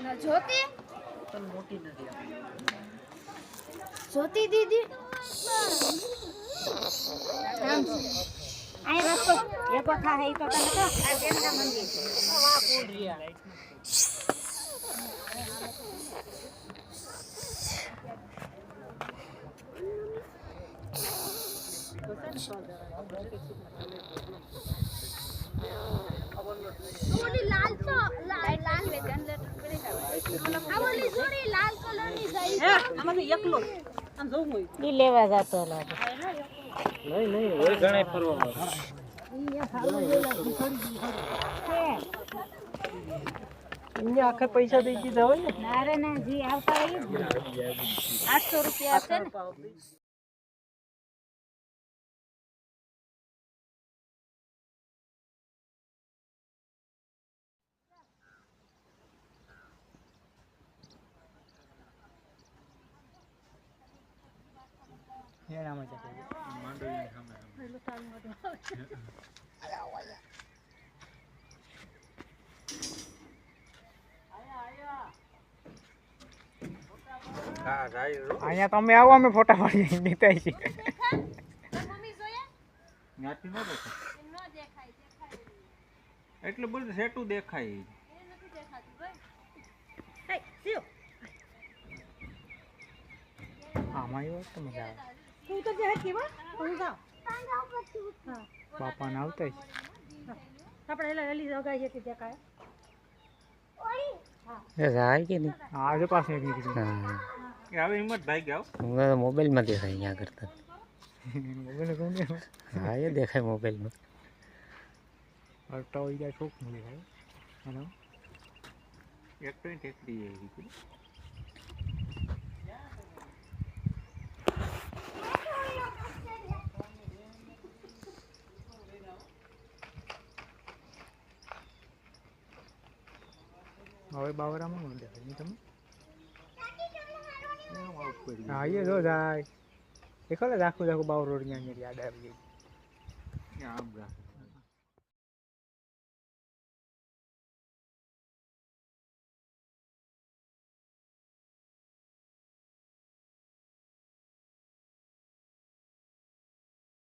ના જ્યોતિ તને મોટી નથી જ્યોતિ દીદી આ રસ્તો એકો થા હે તો તને તો આ કેન્દ્ર મંદિર આ કોણ રિયા ઓલી લાલ તો લાલ વેગન લેટર કરી આ ઓલી જોડી લાલ કલરની જઈ હે આમાં તો એકલો આમ જોવું હોય ઈ લેવા જાતો લાગે નહીં હોય ઘણા ફરવામાં એમને આખા પૈસા દઈ દીધા હોય ને ના રે ના જી આવતા હોય 800 રૂપિયા છે ને એનામાં જતો માંડવીની સામે અહીંયા તમે આવો અમે ફોટા પાડીએ નીતાઈ છે મમ્મી જોયા ત્યાંથી ન દેખાય ન દેખાય એટલું બધું સેટું દેખાય એ નથી દેખાતું ભાઈ હે સીઓ આમાં આવ્યો તો મજા આવે તું તો જે હતી હો હું જાવ હા બાપાને આવતા આપણે એલા એલી જગાઈ છે દેખાય એ જાય કે નહીં આજે પાસે નીકળી હા એ હવે હિંમત ભાઈ ગયા હું મોબાઈલમાં દેખાય અહીંયા કરતા મોબાઈલ કોણ હા એ દેખાય મોબાઈલમાં હરતા હોય જાય શોખ મળી ભાઈ હેલો એક તો ટેકડી આવી હવે બાવરામાં ન દેખાય નહીં તમે હા એ જો જાય દેખો ને આખું બાવર રોડ યાદ આવી ગઈ આમ રાખે